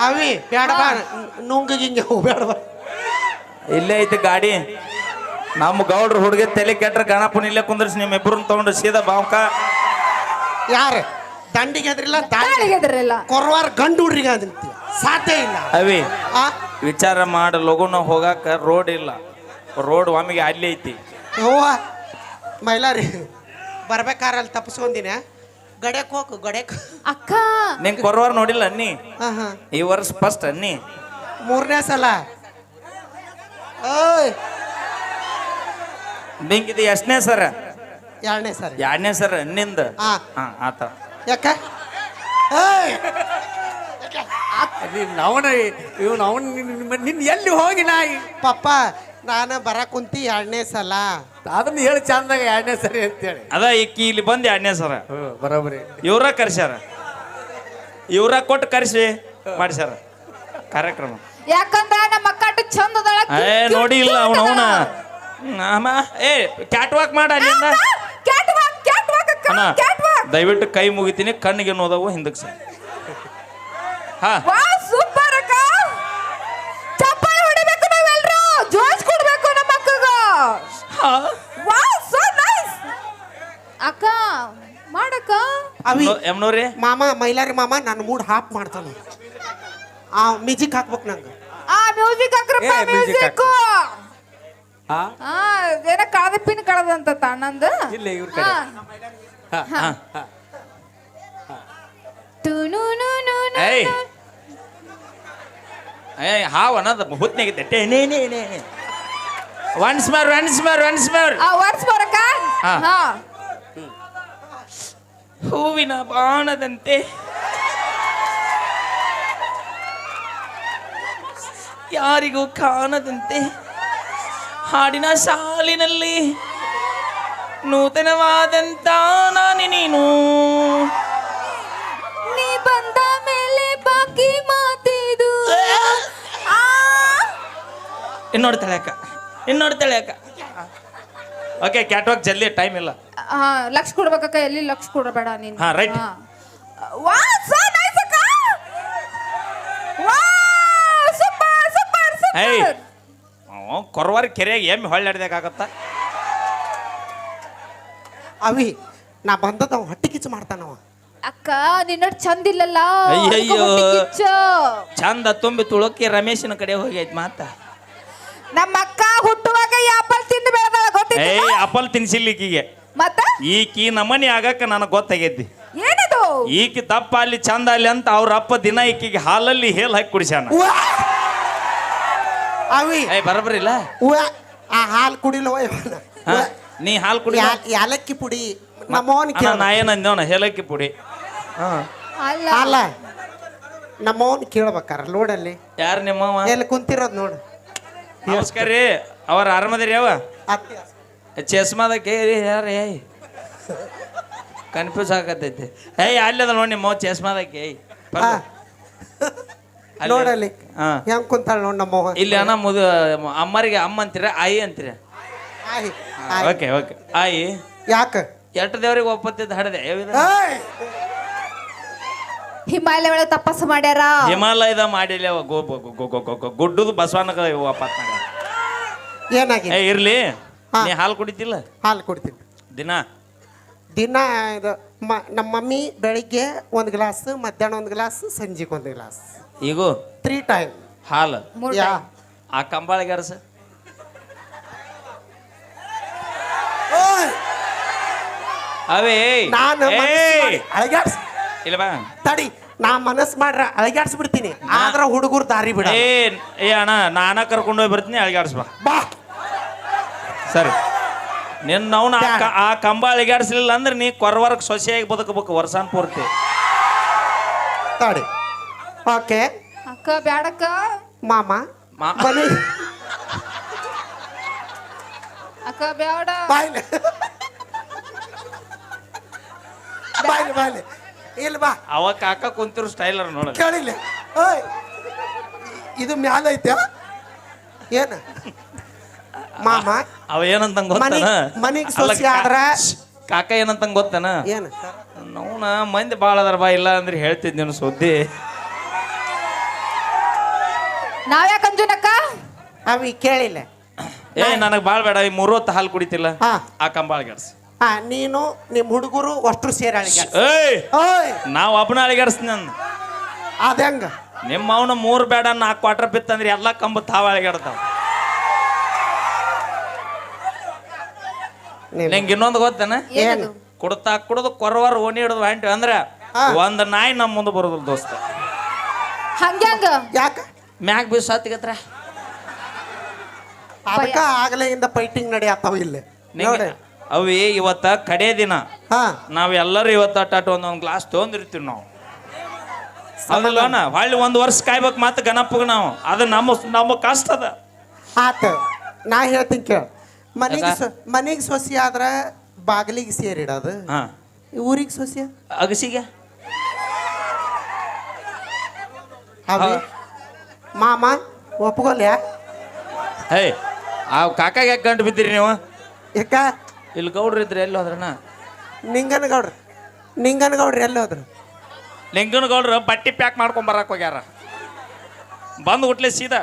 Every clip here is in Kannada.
ಅವಿ ಬೇಡ ಬಾ ನುಂಗಿಂಗೆ ಬೇಡ ಬಾ ಇಲ್ಲೇ ಐತಿ ಗಾಡಿ ನಮ್ಮ ಗೌಡ್ರ ಹುಡುಗಿ ತಲೆ ಕೆಟ್ರ ಗಣಪನ ಇಲ್ಲೇ ಕುಂದ್ರಿಸಿ ನಿಮ್ಮ ಇಬ್ಬರನ್ನ ತಗೊಂಡು ಸೀದಾ ಬಾವ್ಕ ಯಾರು ದಂಡಿಗೆ ಎದ್ರಿಲ್ಲ ದಾಳಿಗೆ ಎದ್ರಿಲ್ಲ ಕೊರವಾರ ಗಂಡು ಹುಡ್ರಿಗೆ ಅದಂತ ಸಾಧ್ಯ ಇಲ್ಲ ಅವಿ ಆ ವಿಚಾರ ಮಾಡ ಲಗುನ ಹೋಗಾಕ ರೋಡ್ ಇಲ್ಲ ರೋಡ್ ಒಮ್ಮಿಗೆ ಅಲ್ಲಿ ಐತಿ ಯವ್ವ ಮೈಲಾರಿ ಬರ್ಬೇಕಾರೆ ಅಲ್ಲಿ ತಪ್ಪಿಸ್ಕೊಂದಿನ ಗಡ್ಯಕ್ ಹೋಗು ಗಡ್ಯಕ್ ಅಕ್ಕ ನಿಂಗೆ ಕೊರವಾರ ನೋಡಿಲ್ಲ ಅನ್ನಿ ಹಾ ಹಾ ಈ ವರ್ಷ ಫಸ್ಟ್ ಅನ್ನಿ 3ನೇ ಸಲ ಓಯ್ ನಿಂಗಿದು ಎಷ್ಟನೇ ಸರ 2ನೇ ಸಲ 2ನೇ ಸರ ಅನ್ನಿಂದ ಹಾ ಆತ ಯಾಕ ಏಯ್ ಅವನ ಇವನು ಅವನ್ ನಿನ್ನ ಎಲ್ಲಿ ಹೋಗಿ ನಾಯಿ ಪಪ್ಪ ನಾನು ಬರಕ್ ಕುಂತಿ 2ನೇ ಸಲ ಅದನ್ನ ಹೇಳಿ ಚಂದಾಗ 2ನೇ ಸರಿ ಅಂತೇಳಿ ಅದ ಈಕಿ ಇಲ್ಲಿ ಬಂದು 2ನೇ ಸರ ಬರೋಬರಿ ಇವ್ರ ಕರ್ಸ್ಯಾರ ಇವ್ರ ಕೊಟ್ಟು ಕರ್ಸಿ ಮಾಡಿಸ್ಯಾರ ಕಾರ್ಯಕ್ರಮ ಯಾಕಂದ್ರ ನಮ್ಮ ಅಕ್ಕ ಚಂದ ಅದಾಳ ನೋಡಿ ಇಲ್ಲ ಅವನ ಏ ಕ್ಯಾಟ್ ವಾಕ್ ಮಾಡ ಅಲ್ಲಿಂದ ಕ್ಯಾಟ್ ವಾಕ್ ಅಕ್ಕ ಅಣ್ಣ ಕ್ಯಾಟ್ ವಾಕ್ ದಯವಿಟ್ಟು ಕೈ ಮುಗಿತೀನಿ ಕಣ್ಣಿಗೆ ನೋದವು ಹಿಂದಕ್ಕೆ ಸರ್ ಹಾ ವಾ ಸೂಪರ್ ಅಕ್ಕ ಚಪ್ಪಾಳೆ ಹೊಡಿಬೇಕು ನಾವೆಲ್ಲರೂ ಜೋಶ್ ಕೊಡ್ಬೇಕು ನಮ್ಮ ಅಕ್ಕಗ ವಾ ಸೋ ನೈಸ್ ಅಕ್ಕ ಮಾಡಕ್ಕ ಅವಿ ಎಮ್ನೋರಿ ಮಾಮ ಮೈಲಾರಿ ಮಾಮ ನನ್ನ ಮೂಡ್ ಹಾಪ್ ಮಾಡ್ತಾನ ಆ ಮ್ಯೂಸಿಕ್ ಹಾಕ್ಬೇಕು ನಂಗೆ ಆ ಮ್ಯೂಸಿಕ್ ಹಾಕ್ರಪ್ಪ ಏ, music ಮ್ಯೂಸಿಕ್ ಹಾ ಏನ ಕಳದ ಪಿನ್ ಕಳದಂತ ತಣ್ಣಂದ ಇಲ್ಲ ಇವ್ರ ಕಡೆ ಏಯ್ ಏಯ್ ಹಾವ್ ಅನ್ನೋದು ಹುತ್ನಾಗಿದ್ದೆ ಒನ್ಸ್ ಮೋರ್ ವರ್ಸ್ ಬರಕ ಹಾ. ಹಾ ಹೂವಿನ ಬಾಣದಂತೆ ಯಾರಿಗೂ ಕಾಣದಂತೆ ಹಾಡಿನ ಸಾಲಿನಲ್ಲಿ ನೂತನವಾದಂತ ನಾನಿ ನೀನು ನೀ ಬಂದ ಮೇಲೆ ಬಾಕಿ ಮಾತಿದು ಇನ್ನೋಡ್ತಾಳೆ ಅಕ್ಕ ಓಕೆ ಕ್ಯಾಟ್ ವಾಕ್ ಜಲ್ದಿ ಟೈಮ್ ಇಲ್ಲ ಲಕ್ಷ ಕೊಡ್ಬೇಕಕ್ಕ ಎಲ್ಲಿ ಲಕ್ಷ ಕೊಡಬೇಡ ನೀನು ಹಾ, right. ವಾ ಸೋ ನೈಸ್ ಅಕ್ಕ ವಾ ಸೂಪರ್ ಏಯ್ ಕೊರವಾರ ಕೆರೆಯಾಗ ಎಮ್ಮೆ ಹೊಳ್ಳಾಡ್ದಾಗತ್ತ ಅವಿ ನಾ ಬಂದದ ಅವ ಹೊಟ್ಟೆ ಕಿಚ್ಚು ಮಾಡ್ತಾನವ ಅಕ್ಕ ನಿನ್ನ ಚಂದಿಲ್ಲಲ್ಲ ಅಯ್ಯಯ್ಯೋ. ಹೊಟ್ಟೆ ಕಿಚ್ಚು. ಚಂದ ತುಂಬಿ ತುಳಕಿ ರಮೇಶನ ಕಡೆ ಹೋಗೈತ್ ಮಾತ ನಮ್ಮ ಅಕ್ಕ ಹುಟ್ಟುವಾಗ ಆಪಲ್ ತಿಂದು ಬೆಳೆದಾಳ ಗೊತ್ತಿಲ್ಲ ಏಯ್ ಅಪಲ್ ತಿನ್ಸಿಲ್ಲ ಈಕಿಗೆ ಮತ್ತ ಈಕಿ ನಮನಿ ಆಗಕ್ಕ ನನಗೆ ಗೊತ್ತಾಗೈತಿ ಏನದು ಈಕಿ ದಪ್ಪ ಅಲ್ಲಿ ಚಂದ ಅಲ್ಲಿ ಅಂತ ಅವ್ರ ಅಪ್ಪ ದಿನ ಈಕಿಗೆ ಹಾಲಲ್ಲಿ ಹೇಲ್ ಹಾಕಿ ಕುಡಿಸ್ಯಾನ ಅವಿ ಏಯ್ ಬರಬರಿಲ್ಲ ಆ ಹಾಲು ಕುಡಿಲವ ನೀ ಹಾಲು ಕುಡಿ ಯಾಲಕ್ಕಿ ಪುಡಿ ನಮ್ಮವನ್ ಕೇಳ ನಾ ಏನಂದೇವನ ಹೇಲಕ್ಕಿ ಪುಡಿ ಅಲ್ಲ ಅಲ್ಲ ನಮ್ಮವನ್ ಕೇಳ್ಬೇಕಾರ ಲೋಡಲ್ಲಿ ಯಾರು ನಿಮ್ಮವ ಎಲ್ಲಿ ಕುಂತಿರೋದ್ ನೋಡು ನಮಸ್ಕಾರ ರೀ ಅವ್ರ ಆರಾಮದಿರಿ ಯಾವ ಅತ್ತಿ ಚಸ್ಮಾದ ಕೇರಿ ಯಾರು ಏಯ್ ಕನ್ಫ್ಯೂಸ್ ಆಗತೈತಿ ಏಯ್ ಅಲ್ಲದ ನೋಡಿ ನಿಮ್ಮ ಚಸ್ಮಾದಕ್ಕೆ ಏಯ್ ನೋಡಲ್ಲಿ ಹಾ ಹೆಂಗ್ ಕುಂತಾಳ ನೋಡ್ ನಮ್ಮವ ಇಲ್ಲಿ ಅಣ್ಣ ಅಮ್ಮರಿಗೆ ಅಮ್ಮ ಅಂತೀರ ಆಯಿ ಅಂತೀರ ಆಯ್, ಆಯ್. ಓಕೆ ಓಕೆ ಆಯಿ ಯಾಕ ಎಷ್ಟು ದೇವ್ರಿಗೆ ಒಪ್ಪತ್ತಿದ್ದು ಹಡದೆ ಏಯ್! ಹಿಮಾಲಯ ಒಳಗೆ ತಪಸ್ಸು ಮಾಡ್ಯಾರ ಹಿಮಾಲಯದ ಮಾಡಿಲ್ಲ ಗುಡ್ಡದು ಬಸವನಗ ವಾಪಸ್ ಮಾಡ್ಯಾರ ಏನಾಗಿದೆ ಏ ಇರ್ಲಿ ಹಾ. ನೀ ಹಾಲು ಕುಡಿತಿಲ್ಲ ಹಾಲು ಕುಡ್ತೀನಿ ದಿನ ದಿನ ಇದು ನಮ್ಮ ಮಮ್ಮಿ ಬೆಳಿಗ್ಗೆ 1 ಗ್ಲಾಸ್ ಮಧ್ಯಾಹ್ನ 1 ಗ್ಲಾಸ್ ಸಂಜೆಗೆ 1 ಗ್ಲಾಸ್ ಈಗೂ 3 ಟೈಮ್ ಹಾಲು ಮೂರ್ ಯಾ time. ಆ ಕಂಬಾಳಿಗೆ ಅರಸ ಅವೇ ನಾನು ಅಳಗ್ಯಾಡ್ಸ್ ಇಲ್ಲ ಬಾ ತಡಿ ನಾ ಮನಸ್ ಮಾಡ್ರ ಅಳಗ್ಯಾಡ್ಸ್ಬಿಡ್ತೀನಿ ಆದ್ರ ಹುಡುಗರು ದಾರಿ ಬಿಡ ಏ ಅಣ್ಣ ನಾನ ಕರ್ಕೊಂಡು ಹೋಗಿ ಬರ್ತೀನಿ ಅಳಿಗಾಡ್ಸ್ ಬಾ ಬಾ ಸರಿ ನಿನ್ನ ಅವ್ನ ಆ ಕಂಬ ಅಳಿಗಾಡ್ಸ್ಲಿಲ್ಲ ಅಂದ್ರೆ ನೀ ಕೊರವರ್ಗ ಸೊಸೆಯಾಗಿ ಬದುಕಬೇಕು ವರ್ಷಾನ್ ಪೂರ್ತಿ ತಡಿ ಓಕೆ ಅಕ್ಕ ಬ್ಯಾಡಕ್ಕ ಮಾಮ ಬನ್ನಿ ಅಕ್ಕ ಬ್ಯಾಡ ಬಾಯ್ಲೆ ಬಾಯ್ಲೆ ಬಾಯ್ಲೆ ಇಲ್ಲ ಬಾ ಅವ ಕಾಕ ಕುಂತಿರೋ ಸ್ಟೈಲರ್ ನೋಡ ಕೇಳಿಲ್ಲ ಓಯ್ ಇದು ಮ್ಯಾಲ ಐತೆ ಏನ ಮಾಮ ಅವ ಏನಂತ ಗೊತ್ತಾನ ಮನಿಗ್ ಸೊಸಿ ಆದ್ರ ಕಾಕ ಏನಂತ ಗೊತ್ತಾನ ಏನ ನೋನ ಮಂದಿ ಭಾಳ ಅದಾರ ಬಾ ಇಲ್ಲ ಅಂದ್ರೆ ಹೇಳ್ತಿದ್ ನೀನು ಸುದ್ದಿ. ನಾವ್ಯಾಕ ಅಂಜುನಕ್ಕ ಅವಿ ಕೇಳಿಲ್ಲ. ಏ ನನಗೆ ಭಾಳ ಬೇಡ, ಈ 3 ಹೊತ್ತು ಹಾಲು ಕುಡಿತಿಲ್ಲ, ಹಾ ಆ ಕಂಬಾಳಿಗಾಡ್ಸಿ. ಹಾ ನೀನು ನಿಮ್ಮ ಹುಡುಗರು ಅಷ್ಟು ಸೇರಿ ಅಳಿಗಾಡ್ಸ. ಏಯ್ ಓಯ್ ನಾವು ಒಬ್ಬನ ಅಳಿಗಾಡ್ಸಿ ನಾನು. ಅದಂಗ ನಿಮ್ಮ ಅವನ 3 ಬೇಡ 4 ಕ್ವಾರ್ಟರ್ ಬಿತ್ತಂದ್ರೆ ಎಲ್ಲ ಕಂಬ ತಾವ ಅಳಿಗಾಡ್ತಾವ. ನಿಂಗೆ ಇನ್ನೊಂದು ಗೊತ್ತೇನ? ಏನು ಕುಡ್ತಾ ಕುಡ್ದು ಕೊರವಾರ ಓಣಿ ಹಿಡಿದು ಹೊಂಟಿ ಅಂದ್ರೆ ಹಾ. ಒಂದು ನಾಯಿ ನಮ್ಮ ಮುಂದೆ ಬರೋದಿಲ್ಲ ದೋಸ್ತ. ಹಂಗ್ಯಾಂಗ ಯಾಕ ಮ್ಯಾಗ ಬೀಸ್ ಹತ್ತಿಗತ್ರ ಅದಕ್ಕ ಆಗಲೆಯಿಂದ ಫೈಟಿಂಗ್ ನಡೆಯತ್ತಾವ ಇಲ್ಲಿ ನೋಡಿ. ಅವಿ ಇವತ್ತ ಕಡೆ ದಿನ ಹಾ ನಾವ್ ಎಲ್ಲರೂ ಇವತ್ತ ಅಟ್ಟಾಟ ಒಂದೊಂದು ಗ್ಲಾಸ್ ತೊಗೊಂಡಿರ್ತೀವಿ ನಾವು. ಅದಲ್ಲೋನ ಹೊಳ್ಳಿ 1 ವರ್ಷ ಕಾಯ್ಬೇಕು ಮತ್ತೆ ಗಣಪಗೆ ನಾವು. ಅದು ನಮ್ಮ ಕಷ್ಟ ಅದ. ಆತ ನಾ ಹೇಳ್ತೀನಿ ಕೇಳ. ಮನೆಗೆ ಸೊಸಿ ಆದ್ರ ಬಾಗಿಲಿಗೆ ಸೇರಿಡೋದು, ಹಾ ಊರಿಗೆ ಸೊಸಿ ಅಗಸಿಗೆ ಅವಿ ಮಾಮ ಒಪ್ಕೊಲ್ಯಾ? ಹೇ ಆ ಕಾಕಾಗ ಯಾಕೆ ಗಂಟು ಬಿದ್ದೀರಿ ನೀವು? ಯಾಕ ಇಲ್ಲಿ ಗೌಡ್ರು ಇದ್ರಿ ಎಲ್ಲಿ ಹೋದ್ರಣ್ಣ? ನಿಂಗನಗೌಡ್ರಿ ಎಲ್ಲಿ ಹೋದ್ರು? ಲಿಂಗನ ಗೌಡ್ರು ಬಟ್ಟಿ ಪ್ಯಾಕ್ ಮಾಡ್ಕೊಂಡ್ ಬರಕ್ ಹೋಗ್ಯಾರ. ಬಂದು ಹುಟ್ಲೆ ಸೀದಾ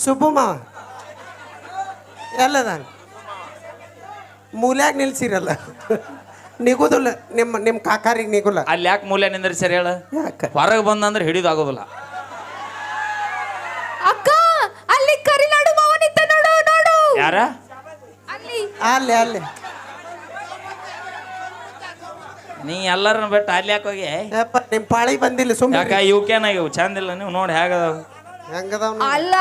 ಸುಬ್ಬು ಮಾವ ಎಲ್ಲದ ಮೂಲ್ಯಾಗ ನಿಲ್ಸಿರಲ್ಲ. ನಿಗುದಿಲ್ಲ ನಿಮ್ಮ ಕಾಕಾರಿಗೆ ನಿಗುಲ್ಲ. ಅಲ್ಲಿ ಯಾಕೆ ಮೂಲೆ ನಿಂದ್ರಿ ಸರಿ ಹೇಳ? ಯಾಕ ಹೊರಗೆ ಬಂದಂದ್ರೆ ಹಿಡಿದಾಗೋದಿಲ್ಲ. ಅಕ್ಕ ಅಲ್ಲಿ ಕರಿನಾಡು ಮಾವನಿದ್ದ ನೋಡು ನೋಡು ಯಾರ? ಅಲ್ಲಿ ಅಲ್ಲೇ ಅಲ್ಲೇ ನೀ ಎಲ್ಲರನ್ನ ಬಿಟ್ಟು ಅಲ್ಲಿ ಯಾಕೆ ಹೋಗಿ? ಯಪ್ಪ ನಿಮ್ಮ ಪಾಳಿ ಬಂದಿಲ್ಲ ಯಾಕ ಸುಮ್ಮನೆ ಇವಕೇನಾಗಿವು ಚಂದಿಲ್ಲ ನೀವು ನೋಡಿ ಹೇಗದಾವ. ಹೆಂಗದವ್ ಅಲ್ಲ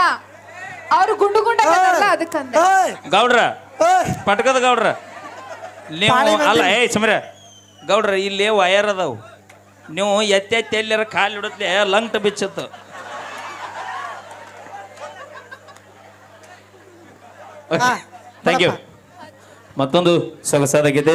ಅವ್ರು ಗುಂಡು ಗುಂಡಾಗಲ್ಲ ಅದಕ್ಕಂದ. ಗೌಡ್ರ ಓಯ್ ಪಟ್ಕದ ಗೌಡ್ರ ನೀವು ಪಾಳಿ ಬಂದಿಲ್ಲ. ಅಲ್ಲ ಏಯ್ ಸುಮ್ರೆ ಗೌಡ್ರ ಇಲ್ಲಿ ವಯರ್ ಅದಾವು. ನೀವು ಎತ್ತೆತ್ತಿ ಎಲ್ಲರ ಕಾಲು ಹಿಡತ್ಲೆ ಲಂಗ್ಟ ಬಿಚ್ಚತ್ತು. ಹಾ, ಥ್ಯಾಂಕ್ ಯು. ಮತ್ತೊಂದು ಸೊಗಸಾದ ಗೀತೆ